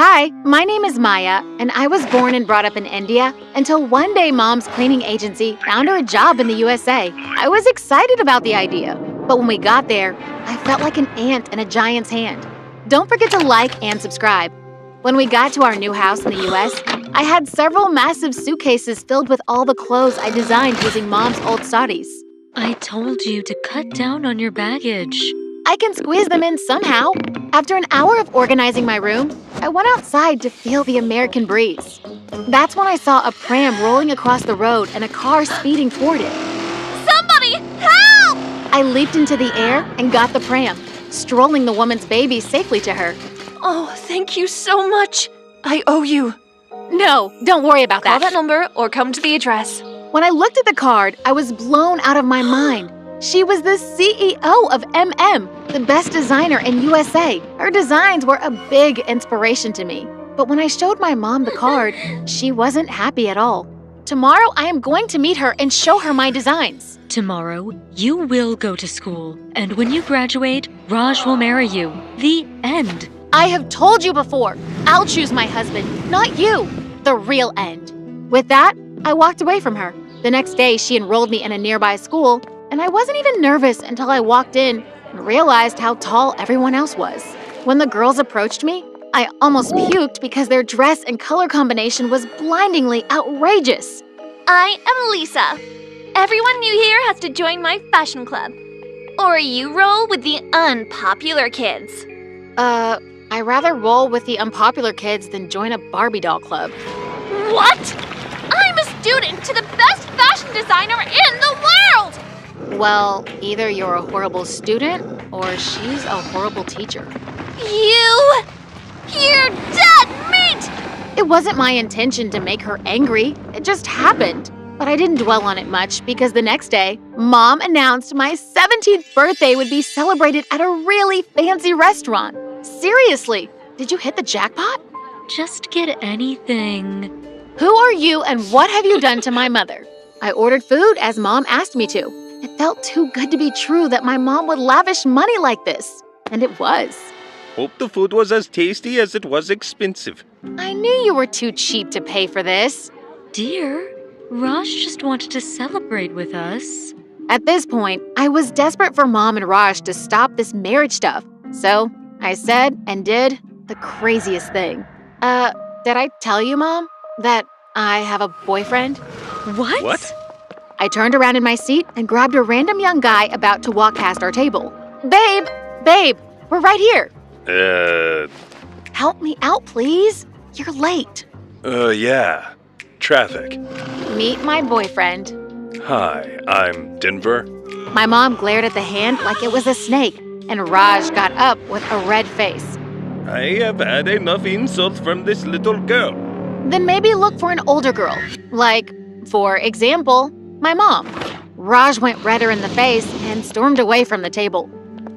Hi, my name is Maya, and I was born and brought up in India until one day Mom's cleaning agency found her a job in the USA. I was excited about the idea, but when we got there, I felt like an ant in a giant's hand. Don't forget to like and subscribe. When we got to our new house in the US, I had several massive suitcases filled with all the clothes I designed using Mom's old saris. I told you to cut down on your baggage. I can squeeze them in somehow. After an hour of organizing my room, I went outside to feel the American breeze. That's when I saw a pram rolling across the road and a car speeding toward it. Somebody, help! I leaped into the air and got the pram, strolling the woman's baby safely to her. Oh, thank you so much. I owe you. No, don't worry about Call that. that number or come to the address. When I looked at the card, I was blown out of my mind. She was the CEO of MM, the best designer in USA. Her designs were a big inspiration to me. But when I showed my mom the card, she wasn't happy at all. Tomorrow, I am going to meet her and show her my designs. Tomorrow, you will go to school, and when you graduate, Raj will marry you. The end. I have told you before, I'll choose my husband, not you. The real end. With that, I walked away from her. The next day, she enrolled me in a nearby school, and I wasn't even nervous until I walked in and realized how tall everyone else was. When the girls approached me, I almost puked because their dress and color combination was blindingly outrageous. I am Lisa. Everyone new here has to join my fashion club. Or you roll with the unpopular kids. I'd rather roll with the unpopular kids than join a Barbie doll club. What? I'm a student to the best fashion designer in the world! Well, either you're a horrible student or she's a horrible teacher. You're dead meat! It wasn't my intention to make her angry. It just happened. But I didn't dwell on it much because the next day, Mom announced my 17th birthday would be celebrated at a really fancy restaurant. Seriously, did you hit the jackpot? Just get anything. Who are you and what have you done to my mother? I ordered food as Mom asked me to. It felt too good to be true that my mom would lavish money like this. And it was. Hope the food was as tasty as it was expensive. I knew you were too cheap to pay for this. Dear, Raj just wanted to celebrate with us. At this point, I was desperate for Mom and Raj to stop this marriage stuff. So I said and did the craziest thing. Did I tell you, Mom, that I have a boyfriend? What? I turned around in my seat and grabbed a random young guy about to walk past our table. Babe, we're right here. Help me out, please. You're late. Yeah. Traffic. Meet my boyfriend. Hi, I'm Denver. My mom glared at the hand like it was a snake, and Raj got up with a red face. I have had enough insults from this little girl. Then maybe look for an older girl. Like, for example, my mom. Raj went redder in the face and stormed away from the table.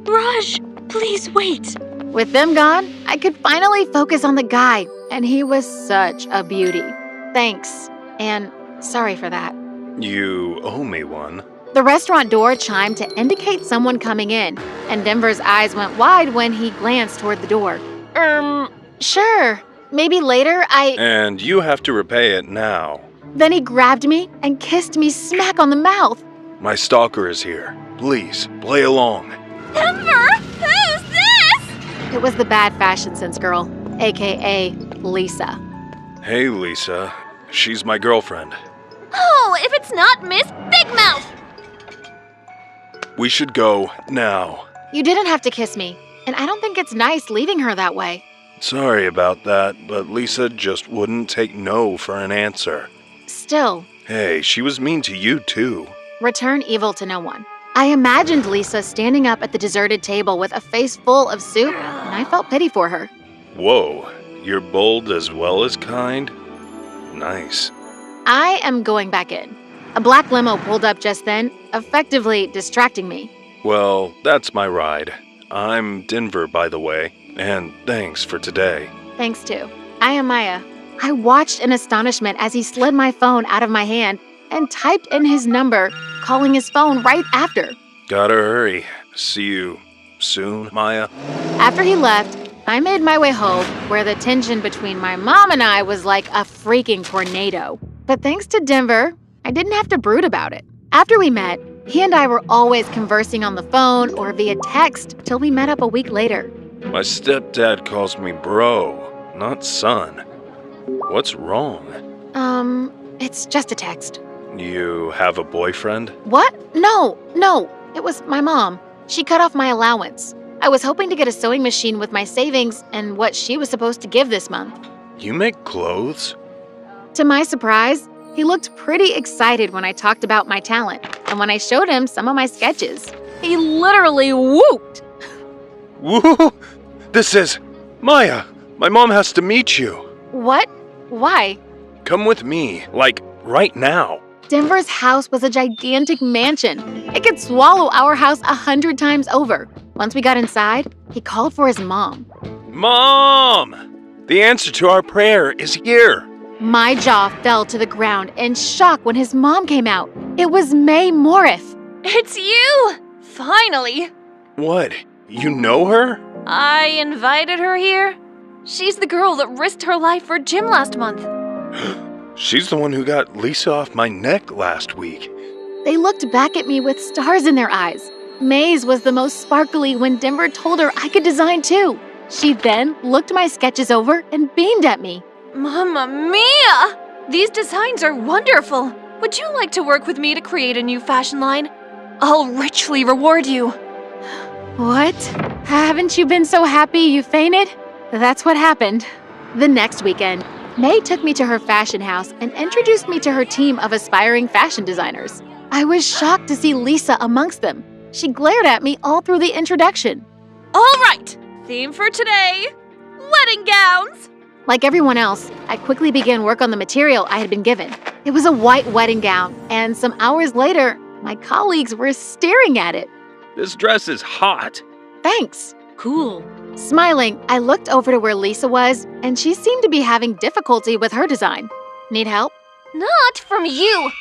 Raj, please wait. With them gone, I could finally focus on the guy, and he was such a beauty. Thanks, and sorry for that. You owe me one. The restaurant door chimed to indicate someone coming in, and Denver's eyes went wide when he glanced toward the door. Sure. Maybe later And you have to repay it now. Then he grabbed me and kissed me smack on the mouth. My stalker is here. Please, play along. Denver, who's this? It was the bad fashion sense girl, aka Lisa. Hey, Lisa. She's my girlfriend. Oh, if it's not Miss Big Mouth! We should go now. You didn't have to kiss me, and I don't think it's nice leaving her that way. Sorry about that, but Lisa just wouldn't take no for an answer. Still, Hey, she was mean to you too. return evil to no one. I imagined Lisa standing up at the deserted table with a face full of soup, and I felt pity for her. Whoa, you're bold as well as kind? Nice. I am going back in. A black limo pulled up just then, effectively distracting me. Well, that's my ride. I'm Denver, by the way, and thanks for today. Thanks too. I am Maya. I watched in astonishment as he slid my phone out of my hand and typed in his number, calling his phone right after. Gotta hurry. See you soon, Maya. After he left, I made my way home, where the tension between my mom and I was like a freaking tornado. But thanks to Denver, I didn't have to brood about it. After we met, he and I were always conversing on the phone or via text till we met up a week later. My stepdad calls me bro, not son. What's wrong? It's just a text. You have a boyfriend? What? No, it was my mom. She cut off my allowance. I was hoping to get a sewing machine with my savings and what she was supposed to give this month. You make clothes? To my surprise, he looked pretty excited when I talked about my talent and when I showed him some of my sketches. He literally whooped. Woo! This is... Maya, my mom has to meet you. What? Why? Come with me, like, right now. Denver's house was a gigantic mansion. It could swallow our house 100 times over. Once we got inside, he called for his mom. Mom! The answer to our prayer is here. My jaw fell to the ground in shock when his mom came out. It was May Morriff. It's you! Finally! What? You know her? I invited her here. She's the girl that risked her life for Jim last month. She's the one who got Lisa off my neck last week. They looked back at me with stars in their eyes. May's was the most sparkly when Denver told her I could design too. She then looked my sketches over and beamed at me. Mamma mia! These designs are wonderful. Would you like to work with me to create a new fashion line? I'll richly reward you. What? Haven't you been so happy you fainted? That's what happened. The next weekend, May took me to her fashion house and introduced me to her team of aspiring fashion designers. I was shocked to see Lisa amongst them. She glared at me all through the introduction. All right, theme for today, wedding gowns. Like everyone else, I quickly began work on the material I had been given. It was a white wedding gown, and some hours later, my colleagues were staring at it. This dress is hot. Thanks. Cool. Smiling, I looked over to where Lisa was, and she seemed to be having difficulty with her design. Need help? Not from you.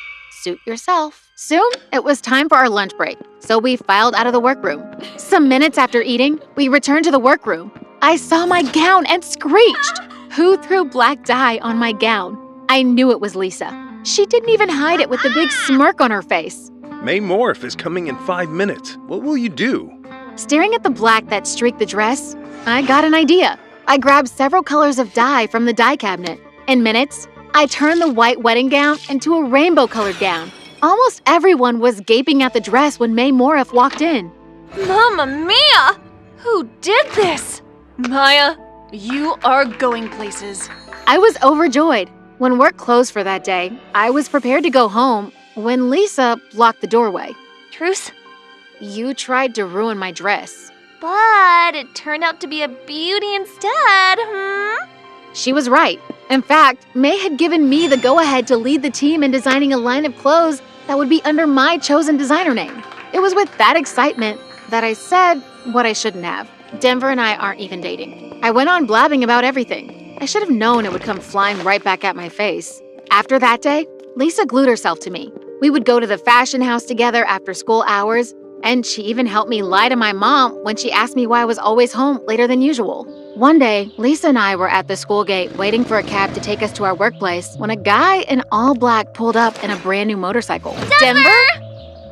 Suit yourself. Soon, it was time for our lunch break, so we filed out of the workroom. Some minutes after eating, we returned to the workroom. I saw my gown and screeched. Who threw black dye on my gown? I knew it was Lisa. She didn't even hide it with the big smirk on her face. May Morriff is coming in 5 minutes. What will you do? Staring at the black that streaked the dress, I got an idea. I grabbed several colors of dye from the dye cabinet. In minutes, I turned the white wedding gown into a rainbow-colored gown. Almost everyone was gaping at the dress when May Morriff walked in. Mamma mia! Who did this? Maya, you are going places. I was overjoyed. When work closed for that day, I was prepared to go home when Lisa blocked the doorway. Truce? You tried to ruin my dress. But it turned out to be a beauty instead, She was right. In fact, May had given me the go-ahead to lead the team in designing a line of clothes that would be under my chosen designer name. It was with that excitement that I said what I shouldn't have. Denver and I aren't even dating. I went on blabbing about everything. I should have known it would come flying right back at my face. After that day, Lisa glued herself to me. We would go to the fashion house together after school hours, and she even helped me lie to my mom when she asked me why I was always home later than usual. One day, Lisa and I were at the school gate waiting for a cab to take us to our workplace when a guy in all black pulled up in a brand new motorcycle. Denver?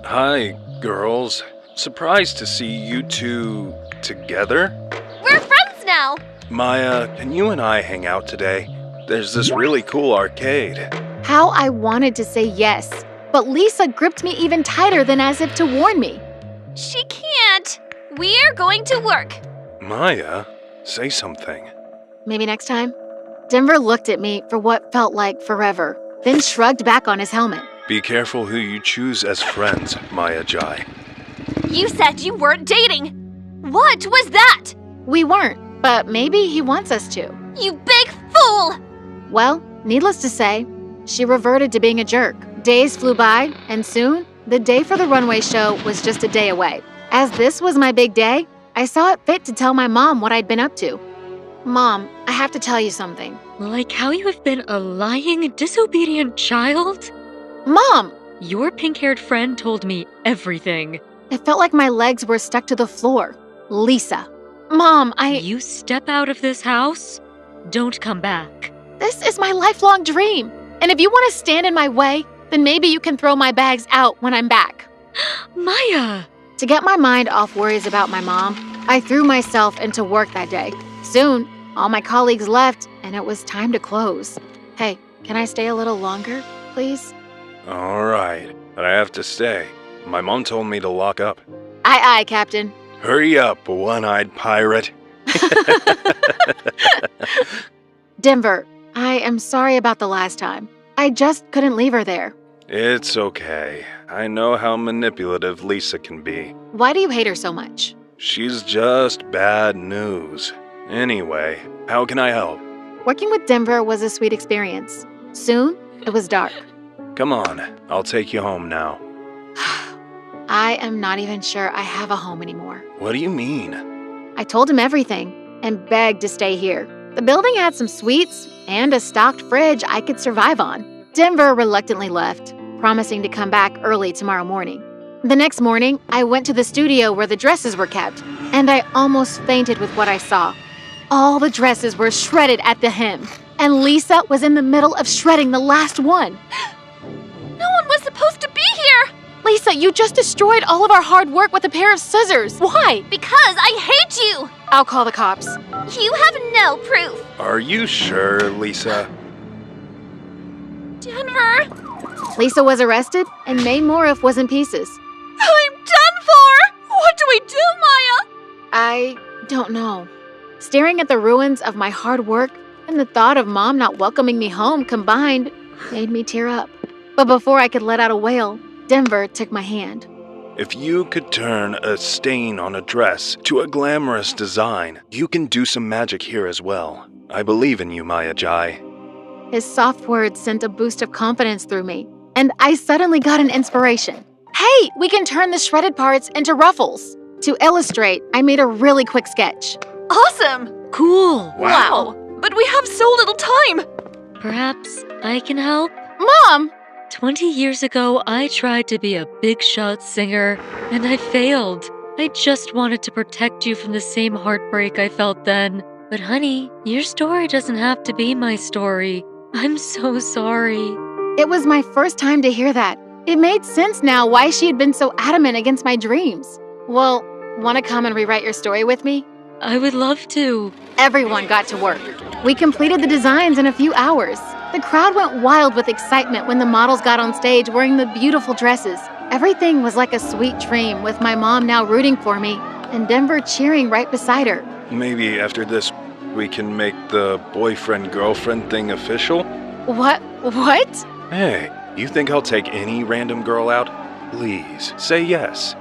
Hi, girls. Surprised to see you two together. We're friends now. Maya, can you and I hang out today? There's this really cool arcade. How I wanted to say yes, but Lisa gripped me even tighter than as if to warn me. She can't. We're going to work. Maya, say something. Maybe next time? Denver looked at me for what felt like forever, then shrugged back on his helmet. Be careful who you choose as friends, Maya Jai. You said you weren't dating. What was that? We weren't, but maybe he wants us to. You big fool! Well, needless to say, she reverted to being a jerk. Days flew by, and soon, the day for the runway show was just a day away. As this was my big day, I saw it fit to tell my mom what I'd been up to. Mom, I have to tell you something. Like how you have been a lying, disobedient child? Mom! Your pink-haired friend told me everything. It felt like my legs were stuck to the floor. Lisa. Mom, You step out of this house, don't come back. This is my lifelong dream. And if you want to stand in my way, then maybe you can throw my bags out when I'm back. Maya! To get my mind off worries about my mom, I threw myself into work that day. Soon, all my colleagues left, and it was time to close. Hey, can I stay a little longer, please? All right, but I have to stay. My mom told me to lock up. Aye, Captain. Hurry up, one-eyed pirate. Denver, I am sorry about the last time. I just couldn't leave her there. It's okay. I know how manipulative Lisa can be. Why do you hate her so much? She's just bad news. Anyway, how can I help? Working with Denver was a sweet experience. Soon, it was dark. Come on, I'll take you home now. I am not even sure I have a home anymore. What do you mean? I told him everything and begged to stay here. The building had some suites and a stocked fridge I could survive on. Denver reluctantly left, promising to come back early tomorrow morning. The next morning, I went to the studio where the dresses were kept, and I almost fainted with what I saw. All the dresses were shredded at the hem, and Lisa was in the middle of shredding the last one. No one was supposed to be here! Lisa, you just destroyed all of our hard work with a pair of scissors. Why? Because I hate you! I'll call the cops. You have no proof! Are you sure, Lisa? Denver! Lisa was arrested, and May Morriff was in pieces. I'm done for! What do we do, Maya? I don't know. Staring at the ruins of my hard work and the thought of Mom not welcoming me home combined made me tear up. But before I could let out a wail, Denver took my hand. If you could turn a stain on a dress to a glamorous design, you can do some magic here as well. I believe in you, Maya Jai. His soft words sent a boost of confidence through me, and I suddenly got an inspiration. Hey, we can turn the shredded parts into ruffles. To illustrate, I made a really quick sketch. Awesome! Cool! Wow! But we have so little time! Perhaps I can help? Mom! 20 years ago, I tried to be a big shot singer, and I failed. I just wanted to protect you from the same heartbreak I felt then. But honey, your story doesn't have to be my story. I'm so sorry. It was my first time to hear that. It made sense now why she had been so adamant against my dreams. Well, want to come and rewrite your story with me? I would love to. Everyone got to work. We completed the designs in a few hours. The crowd went wild with excitement when the models got on stage wearing the beautiful dresses. Everything was like a sweet dream, with my mom now rooting for me and Denver cheering right beside her. Maybe after this, we can make the boyfriend-girlfriend thing official? What? Hey, you think I'll take any random girl out? Please, say yes.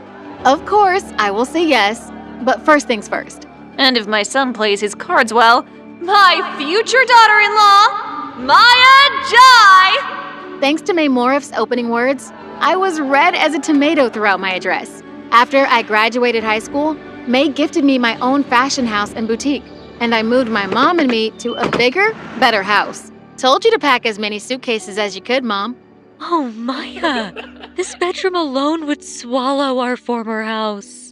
Of course, I will say yes. But first things first. And if my son plays his cards well, my future daughter-in-law, Maya Jai! Thanks to May Morriff's opening words, I was red as a tomato throughout my address. After I graduated high school, May gifted me my own fashion house and boutique, and I moved my mom and me to a bigger, better house. Told you to pack as many suitcases as you could, Mom. Oh, Maya, this bedroom alone would swallow our former house.